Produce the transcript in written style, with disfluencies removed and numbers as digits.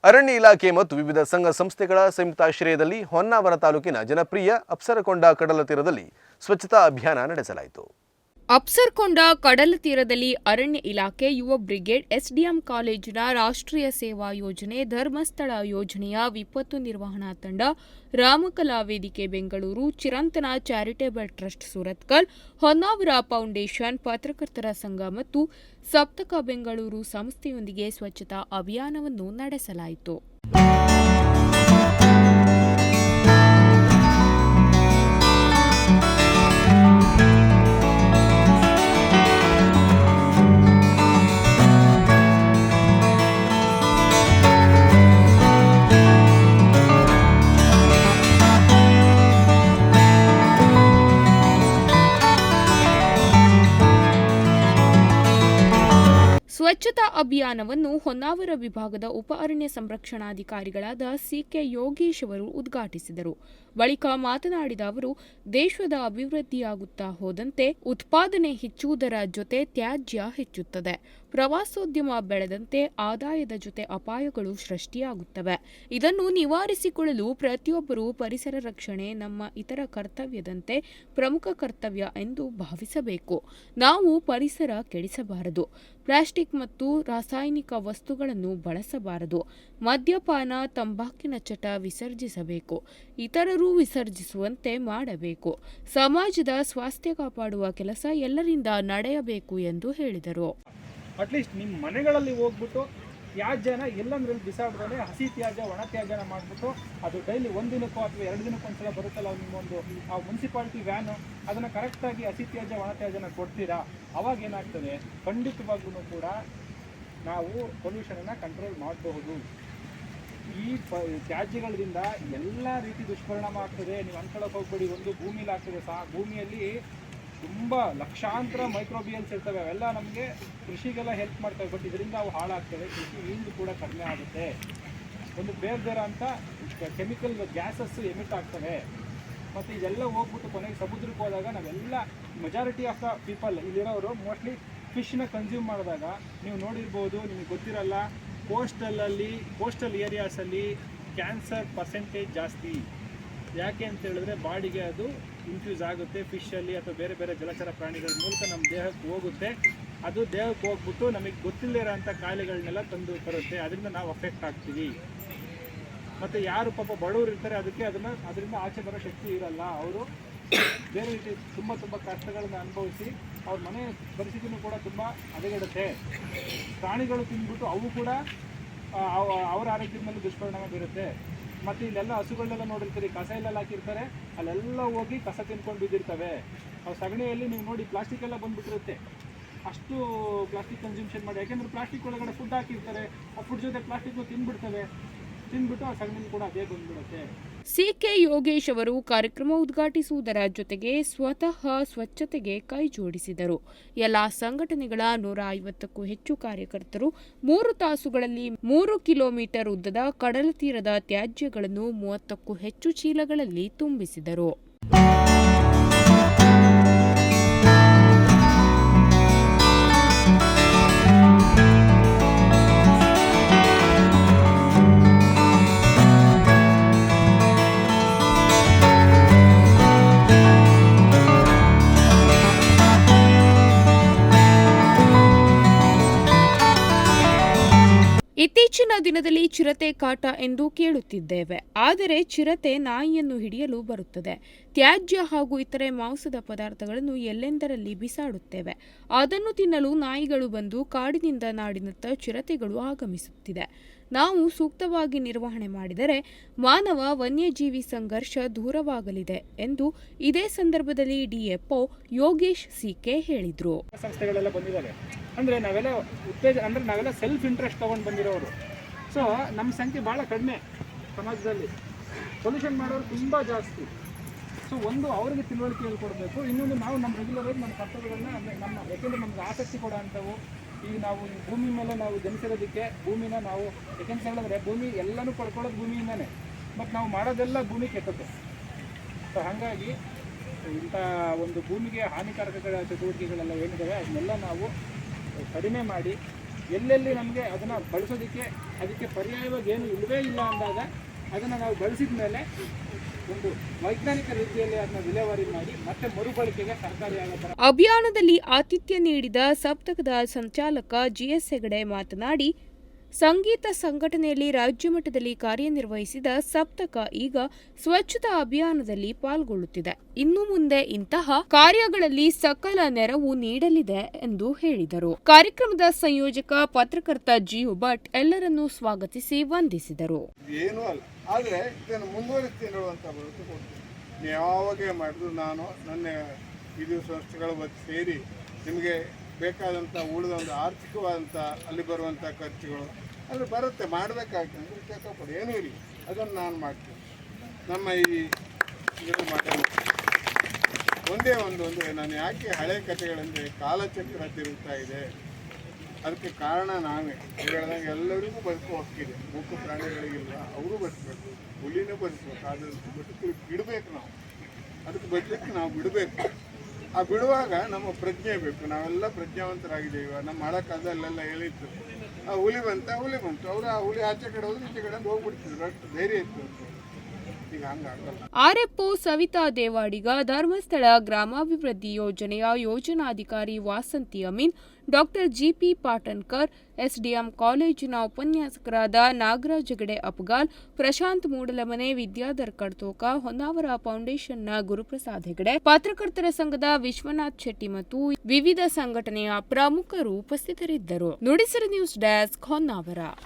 ಅರಣ್ಯ ಇಲಾಖೆ ಮತ್ತು ವಿವಿಧ ಸಂಘ ಸಂಸ್ಥೆಗಳ ಸಂಯುಕ್ತಾಶ್ರಯದಲ್ಲಿ ಹೊನ್ನಾವರ ತಾಲೂಕಿನ ಜನಪ್ರಿಯ ಅಪ್ಸರಕೊಂಡ ಕಡಲ ತೀರದಲ್ಲಿ ಸ್ವಚ್ಛತಾ ಅಭಿಯಾನ ನಡೆಸಲಾಯಿತು. ಅಪ್ಸರಕೊಂಡ ಕಡಲ ತೀರದಲ್ಲಿ ಅರಣ್ಯ ಇಲಾಖೆ, ಯುವ ಬ್ರಿಗೇಡ್, ಎಸ್ಡಿಎಂ ಕಾಲೇಜಿನ ರಾಷ್ಟ್ರೀಯ ಸೇವಾ ಯೋಜನೆ, ಧರ್ಮಸ್ಥಳ ಯೋಜನೆಯ ವಿಪತ್ತು ನಿರ್ವಹಣಾ ತಂಡ, ರಾಮಕಲಾ ವೇದಿಕೆ Bengaluru, Chirantana charitable trust Surathkal, Honnavar foundation, ಪತ್ರಕರ್ತರ ಸಂಘ ಮತ್ತು ಸಪ್ತಕ ಬೆಂಗಳೂರು ಸಂಸ್ಥೆಯೊಂದಿಗೆ ಸ್ವಚ್ಛತಾ ಅಭಿಯಾನವನ್ನು ನಡೆಸಲಾಯಿತು. ಸ್ವಚ್ಛತಾ ಅಭಿಯಾನವನ್ನು ಹೊನ್ನಾವರ ವಿಭಾಗದ ಉಪ ಅರಣ್ಯ ಸಂರಕ್ಷಣಾಧಿಕಾರಿಗಳಾದ ಸಿಕೆ ಯೋಗೇಶ್ ಅವರು ಉದ್ಘಾಟಿಸಿದರು. ಬಳಿಕ ಮಾತನಾಡಿದ ಅವರು, ದೇಶದ ಅಭಿವೃದ್ಧಿಯಾಗುತ್ತಾ ಹೋದಂತೆ ಉತ್ಪಾದನೆ ಹೆಚ್ಚುವುದರ ಜೊತೆ ತ್ಯಾಜ್ಯ ಹೆಚ್ಚುತ್ತದೆ. ಪ್ರವಾಸೋದ್ಯಮ ಬೆಳೆದಂತೆ ಆದಾಯದ ಜೊತೆ ಅಪಾಯಗಳು ಸೃಷ್ಟಿಯಾಗುತ್ತವೆ. ಇದನ್ನು ನಿವಾರಿಸಿಕೊಳ್ಳಲು ಪ್ರತಿಯೊಬ್ಬರೂ ಪರಿಸರ ರಕ್ಷಣೆ ನಮ್ಮ ಇತರ ಕರ್ತವ್ಯದಂತೆ ಪ್ರಮುಖ ಕರ್ತವ್ಯ ಎಂದು ಭಾವಿಸಬೇಕು. ನಾವು ಪರಿಸರ ಕೆಡಿಸಬಾರದು. ಪ್ಲಾಸ್ಟಿಕ್ ಮತ್ತು ರಾಸಾಯನಿಕ ವಸ್ತುಗಳನ್ನು ಬಳಸಬಾರದು. ಮದ್ಯಪಾನ, ತಂಬಾಕಿನ ಚಟ ವಿಸರ್ಜಿಸಬೇಕು. ಇತರರು ವಿಸರ್ಜಿಸುವಂತೆ ಮಾಡಬೇಕು. ಸಮಾಜದ ಸ್ವಾಸ್ಥ್ಯ ಕಾಪಾಡುವ ಕೆಲಸ ಎಲ್ಲರಿಂದ ನಡೆಯಬೇಕು ಎಂದು ಹೇಳಿದರು. ಅಟ್ಲೀಸ್ಟ್ ನಿಮ್ಮ ಮನೆಗಳಲ್ಲಿ ಹೋಗ್ಬಿಟ್ಟು ತ್ಯಾಜ್ಯನ ಎಲ್ಲಂದ್ರೆ ಬಿಸಾಡ್ದೇ ಹಸಿ ತ್ಯಾಜ್ಯ, ಒಣ ತ್ಯಾಜ್ಯನ ಮಾಡಿಬಿಟ್ಟು ಅದು ಡೈಲಿ ಒಂದಿನಕ್ಕೋ ಅಥವಾ 2 ದಿನಕ್ಕೊಂದ್ಸಲ ಬರುತ್ತಲ್ಲ ನಿಮ್ಮೊಂದು ಆ ಮುನ್ಸಿಪಾಲಿಟಿ ವ್ಯಾನು, ಅದನ್ನು ಕರೆಕ್ಟಾಗಿ ಹಸಿ ತ್ಯಾಜ್ಯ, ಒಣ ತ್ಯಾಜ್ಯನ ಕೊಡ್ತೀರಾ. ಅವಾಗ ಏನಾಗ್ತದೆ, ಖಂಡಿತವಾಗ್ಲೂ ಕೂಡ ನಾವು ಪೊಲ್ಯೂಷನನ್ನು ಕಂಟ್ರೋಲ್ ಮಾಡಬಹುದು. ಈ ತ್ಯಾಜ್ಯಗಳಿಂದ ಎಲ್ಲ ರೀತಿ ದುಷ್ಪರಿಣಾಮ ಆಗ್ತದೆ. ನೀವು ಅನ್ಕೊಳ್ಳೋಕೆ ಹೋಗ್ಬೇಡಿ, ಒಂದು ಭೂಮಿಲಿ ಆಗ್ತದೆ ಭೂಮಿಯಲ್ಲಿ ತುಂಬ ಲಕ್ಷಾಂತರ ಮೈಕ್ರೋಬಿಯಲ್ಸ್ ಇರ್ತವೆ. ಅವೆಲ್ಲ ನಮಗೆ ಕೃಷಿಗೆಲ್ಲ ಹೆಲ್ಪ್ ಮಾಡ್ತವೆ. ಬಟ್ ಇದರಿಂದ ಅವು ಹಾಳಾಗ್ತವೆ. ಕೃಷಿ ಈಲ್ಡ್ ಕೂಡ ಕಡಿಮೆ ಆಗುತ್ತೆ. ಒಂದು ಬೇರೆ ಅಂತ ಕೆಮಿಕಲ್ ಗ್ಯಾಸಸ್ ಎಮಿಟ್ ಆಗ್ತವೆ. ಮತ್ತು ಇದೆಲ್ಲ ಹೋಗ್ಬಿಟ್ಟು ಕೊನೆಗೆ ಸಮುದ್ರಕ್ಕೆ ಹೋದಾಗ ನಾವೆಲ್ಲ ಮೆಜಾರಿಟಿ ಆಫ್ ದ ಪೀಪಲ್ ಇಲ್ಲಿರೋರು ಮೋಸ್ಟ್ಲಿ ಫಿಶ್ನ ಕನ್ಸ್ಯೂಮ್ ಮಾಡಿದಾಗ ನೀವು ನೋಡಿರ್ಬೋದು, ನಿಮಗೆ ಗೊತ್ತಿರಲ್ಲ, ಕೋಸ್ಟಲ್ ಏರಿಯಾಸಲ್ಲಿ ಕ್ಯಾನ್ಸರ್ ಪರ್ಸೆಂಟೇಜ್ ಜಾಸ್ತಿ. ಯಾಕೆ ಅಂತ ಹೇಳಿದ್ರೆ ಬಾಡಿಗೆ ಅದು ಇನ್ಫ್ಯೂಸ್ ಆಗುತ್ತೆ ಫಿಶಲ್ಲಿ ಅಥವಾ ಬೇರೆ ಬೇರೆ ಜಲಚರ ಪ್ರಾಣಿಗಳ ಮೂಲಕ ನಮ್ಮ ದೇಹಕ್ಕೆ ಹೋಗುತ್ತೆ. ಅದು ದೇಹಕ್ಕೆ ಹೋಗ್ಬಿಟ್ಟು ನಮಗೆ ಗೊತ್ತಿಲ್ಲದಿರೋ ಅಂಥ ಕಾಯಿಲೆಗಳನ್ನೆಲ್ಲ ತಂದು ತರುತ್ತೆ. ಅದರಿಂದ ನಾವು ಅಫೆಕ್ಟ್ ಆಗ್ತೀವಿ. ಮತ್ತು ಯಾರು ಪಾಪ ಬಡವರು ಇರ್ತಾರೆ ಅದರಿಂದ ಆಚೆ ಬರೋ ಶಕ್ತಿ ಇರಲ್ಲ. ಅವರು ಬೇರೆ ರೀತಿ ತುಂಬ ಕಷ್ಟಗಳನ್ನು ಅನುಭವಿಸಿ ಅವ್ರ ಮನೆ ಪರಿಸ್ಥಿತಿನೂ ಕೂಡ ತುಂಬ ಹದಗೆಡುತ್ತೆ. ಪ್ರಾಣಿಗಳು ತಿಂದ್ಬಿಟ್ಟು ಅವು ಕೂಡ ಅವರ ಆರೋಗ್ಯದ ಮೇಲೆ ದುಷ್ಪರಿಣಾಮ ಬೀರುತ್ತೆ. ಮತ್ತು ಇಲ್ಲೆಲ್ಲ ಹಸುಗಳನ್ನೆಲ್ಲ ನೋಡಿರ್ತೀರಿ, ಕಸ ಎಲ್ಲ ಹಾಕಿರ್ತಾರೆ, ಅಲ್ಲೆಲ್ಲ ಹೋಗಿ ಕಸ ತಿನ್ಕೊಂಡು ಬಿದ್ದಿರ್ತವೆ. ಅವು ಸಗಣಿಯಲ್ಲಿ ನೀವು ನೋಡಿ ಪ್ಲಾಸ್ಟಿಕ್ ಎಲ್ಲ ಬಂದುಬಿಟ್ಟಿರುತ್ತೆ. ಅಷ್ಟು ಪ್ಲಾಸ್ಟಿಕ್ ಕನ್ಸ್ಯೂಮ್ಷನ್ ಮಾಡಿ, ಯಾಕೆಂದರೆ ಪ್ಲಾಸ್ಟಿಕ್ ಒಳಗಡೆ ಫುಡ್ ಹಾಕಿರ್ತಾರೆ. ಆ ಫುಡ್ ಜೊತೆ ಪ್ಲಾಸ್ಟಿಕ್ನು ತಿಂದ್ಬಿಟ್ಟು ಆ ಸಗಣಿ ಕೂಡ ಅದೇ ಬಂದ್ಬಿಡುತ್ತೆ. ಸಿಕೆ ಯೋಗೇಶ್ ಅವರು ಕಾರ್ಯಕ್ರಮ ಉದ್ಘಾಟಿಸುವುದರ ಜೊತೆಗೆ ಸ್ವತಃ ಸ್ವಚ್ಛತೆಗೆ ಕೈ ಜೋಡಿಸಿದರು. ಎಲ್ಲ ಸಂಘಟನೆಗಳ 150ಕ್ಕೂ ಹೆಚ್ಚು ಕಾರ್ಯಕರ್ತರು 3 ತಾಸುಗಳಲ್ಲಿ 3 ಕಿಲೋಮೀಟರ್ ಉದ್ದದ ಕಡಲ ತೀರದ ತ್ಯಾಜ್ಯಗಳನ್ನು 30ಕ್ಕೂ ಹೆಚ್ಚು ಚೀಲಗಳಲ್ಲಿ ತುಂಬಿಸಿದರು. ಇತ್ತೀಚಿನ ದಿನದಲ್ಲಿ ಚಿರತೆ ಕಾಟ ಎಂದು ಕೇಳುತ್ತಿದ್ದೇವೆ. ಆದರೆ ಚಿರತೆ ನಾಯಿಯನ್ನು ಹಿಡಿಯಲು ಬರುತ್ತದೆ. ತ್ಯಾಜ್ಯ ಹಾಗೂ ಇತರೆ ಮಾಂಸದ ಪದಾರ್ಥಗಳನ್ನು ಎಲ್ಲೆಂದರಲ್ಲಿ ಬಿಸಾಡುತ್ತೇವೆ. ಅದನ್ನು ತಿನ್ನಲು ನಾಯಿಗಳು ಬಂದು ಕಾಡಿನಿಂದ ನಾಡಿನತ್ತ ಚಿರತೆಗಳು ಆಗಮಿಸುತ್ತಿದೆ. ನಾವು ಸೂಕ್ತವಾಗಿ ನಿರ್ವಹಣೆ ಮಾಡಿದರೆ ಮಾನವ ವನ್ಯಜೀವಿ ಸಂಘರ್ಷ ದೂರವಾಗಲಿದೆ ಎಂದು ಇದೇ ಸಂದರ್ಭದಲ್ಲಿ ಡಿಎಫ್ಒ ಯೋಗೇಶ್ ಸಿಕೆ ಹೇಳಿದರು. ಸಂಸ್ಥೆಗಳೆಲ್ಲ ಬಂದಿದ್ದಾರೆ ಅಂದರೆ ನಾವೆಲ್ಲ ಸೆಲ್ಫ್ ಇಂಟ್ರೆಸ್ಟ್ ತೊಗೊಂಡು ಬಂದಿರೋರು. ಸೊ ನಮ್ಮ ಸಂಖ್ಯೆ ಭಾಳ ಕಡಿಮೆ ಸಮಾಜದಲ್ಲಿ. ಪೊಲ್ಯೂಷನ್ ಮಾಡೋರು ತುಂಬ ಜಾಸ್ತಿ. ಸೊ ಒಂದು ಅವರಿಗೆ ತಿಳುವಳಿಕೆ ಹೇಳ್ಕೊಡ್ಬೇಕು. ಇನ್ನೊಂದು ನಾವು ನಮ್ಮ ರೆಗ್ಯುಲರ್ ನಮ್ಮ ಕರ್ತವ್ಯಗಳನ್ನ ಯಾಕೆಂದರೆ ನಮ್ಗೆ ಆಸಕ್ತಿ ಕೊಡೋ ಅಂಥವು. ಈಗ ನಾವು ಭೂಮಿ ಮೇಲೆ ನಾವು ಜನಿಸಿರೋದಕ್ಕೆ ಭೂಮಿನ ನಾವು ಯಾಕೆಂತ ಹೇಳಿದ್ರೆ ಭೂಮಿ ಎಲ್ಲನೂ ಪಡ್ಕೊಳ್ಳೋದು ಭೂಮಿಯಿಂದನೇ. ಬಟ್ ನಾವು ಮಾಡೋದೆಲ್ಲ ಭೂಮಿ ಕೆಟ್ಟದ್ದು. ಸೊ ಹಾಗಾಗಿ ಇಂಥ ಒಂದು ಭೂಮಿಗೆ ಹಾನಿಕಾರಕ ಚಟುವಟಿಕೆಗಳೆಲ್ಲ ಏನಿದ್ದಾವೆ ಅದನ್ನೆಲ್ಲ ನಾವು ಕಡಿಮೆ ಮಾಡಿ ಎಲ್ಲೆಲ್ಲಿ ನಮಗೆ ಅದನ್ನು ಬಳಸೋದಕ್ಕೆ ಅದಕ್ಕೆ ಪರ್ಯಾಯವಾಗಿ ಏನು ಇಲ್ಲವೇ ಇಲ್ಲ ಅಂದಾಗ ಅದನ್ನು ನಾವು ಬಳಸಿದ ಮೇಲೆ ಒಂದು ವೈಜ್ಞಾನಿಕ ರೀತಿಯಲ್ಲಿ ಅದನ್ನ ವಿಲೇವಾರಿ ಮಾಡಿ ಮತ್ತೆ ಮರುಬಳಕೆಗೆ ಸರ್ಕಾರಿಯಾದ ಥರ. ಅಭಿಯಾನದಲ್ಲಿ ಆತಿಥ್ಯ ನೀಡಿದ ಸಪ್ತಕದ ಸಂಚಾಲಕ ಜಿಎಸ್ ಹೆಗಡೆ ಮಾತನಾಡಿ, ಸಂಗೀತ ಸಂಘಟನೆಯಲ್ಲಿ ರಾಜ್ಯ ಮಟ್ಟದಲ್ಲಿ ಕಾರ್ಯನಿರ್ವಹಿಸಿದ ಸಪ್ತಕ ಈಗ ಸ್ವಚ್ಛತಾ ಅಭಿಯಾನದಲ್ಲಿ ಪಾಲ್ಗೊಳ್ಳುತ್ತಿದೆ. ಇನ್ನು ಮುಂದೆ ಇಂತಹ ಕಾರ್ಯಗಳಲ್ಲಿ ಸಕಲ ನೆರವು ನೀಡಲಿದೆ ಎಂದು ಹೇಳಿದರು. ಕಾರ್ಯಕ್ರಮದ ಸಂಯೋಜಕ ಪತ್ರಕರ್ತ ಜಿಯು ಭಟ್ ಎಲ್ಲರನ್ನೂ ಸ್ವಾಗತಿಸಿ ವಂದಿಸಿದರು. ಏನೂ ಅಲ್ಲ, ಆದರೆ ಇದನ್ನು ಮುಂದುವರಿಸ್ತೀನಿ ಹೇಳುವಂಥ ಬರುತ್ತೆ ಕೊಡ್ತೀನಿ. ನೀವು ಯಾವಾಗೇ ಮಾಡಿದ್ರು ನಾನು ನನ್ನ ಇದು ಸಂಸ್ಥೆಗಳ ಸೇರಿ ನಿಮಗೆ ಬೇಕಾದಂಥ ಉಳಿದೊಂದು ಆರ್ಥಿಕವಾದಂಥ ಅಲ್ಲಿ ಬರುವಂಥ ಖರ್ಚುಗಳು ಅದು ಬರುತ್ತೆ, ಮಾಡಬೇಕಾಗ್ತದೆ ಅಂದರೆ ಚೆಕಪ್ ಏನೂ ಇಲ್ಲ, ಅದನ್ನು ನಾನು ಮಾಡ್ತೀನಿ. ನಮ್ಮ ಈ ಇದನ್ನು ಮಾಡಿ ಒಂದೇ ಅಂದರೆ ನಾನು ಯಾಕೆ ಹಳೆ ಕಥೆಗಳಂದರೆ ಕಾಲಚಕ್ರ ತಿರುಗ್ತಾ ಇದೆ, ಅದಕ್ಕೆ ಕಾರಣ ನಾವೇ. ಹೇಳ್ದಂಗೆ ಎಲ್ಲರಿಗೂ ಬದುಕು ಹಕ್ಕಿದೆ, ಮೂಕ ಪ್ರಾಣಿಗಳಿಗಿಲ್ಲ, ಅವರು ಬದುಕಬೇಕು, ಹುಲಿನೂ ಬದುಕಬೇಕು. ಆದಷ್ಟು ಬದುಕು ಬಿಡಬೇಕು, ನಾವು ಅದಕ್ಕೆ ಬದುಕಕ್ಕೆ ನಾವು ಬಿಡಬೇಕು. ಆ ಬಿಡುವಾಗ ನಮ್ಮ ಪ್ರಜ್ಞೆ ಬೇಕು, ನಾವೆಲ್ಲ ಪ್ರಜ್ಞಾವಂತರಾಗಿದ್ದೇವೆ. ನಮ್ಮ ಹಳೆ ಕಾಲದಲ್ಲೆಲ್ಲ ಹೇಳಿತ್ತು, ಆ ಹುಲಿ ಬಂತು, ಅವರು ಆ ಹುಲಿ ಆಚೆ ಕಡೆ ಹೋದ್ರೆ ಈಚೆ ಕಡೆ ಹೋಗ್ಬಿಡ್ತಿದ್ರು, ಅಷ್ಟು ಧೈರ್ಯ ಇತ್ತು ಅಂತ. ಈಗ ಹಂಗಾಗಲ್ಲ. ಆರ್ಎಫ್ಒ ಸವಿತಾ ದೇವಾಡಿಗ, ಧರ್ಮಸ್ಥಳ ಗ್ರಾಮಾಭಿವೃದ್ಧಿ ಯೋಜನೆಯ ಯೋಜನಾಧಿಕಾರಿ Vasanthi Amin, doctor GP Patankar, SDM ಕಾಲೇಜಿನ ಉಪನ್ಯಾಸಕರಾದ ನಾಗರಾಜ್ ಹೆಗಡೆ ಅಪ್ಗಾಲ್, ಪ್ರಶಾಂತ್ ಮೂಡಲಮನೆ, ವಿದ್ಯಾಧರ್ ಕಡ್ತೋಕ, ಹೊನ್ನಾವರ ಫೌಂಡೇಶನ್ನ ಗುರುಪ್ರಸಾದ್ ಹೆಗಡೆ, ಪತ್ರಕರ್ತರ ಸಂಘದ ವಿಶ್ವನಾಥ್ ಶೆಟ್ಟಿ ಮತ್ತು ವಿವಿಧ ಸಂಘಟನೆಯ ಪ್ರಮುಖರು ಉಪಸ್ಥಿತರಿದ್ದರು. Nudisiri news desk, Honnavar.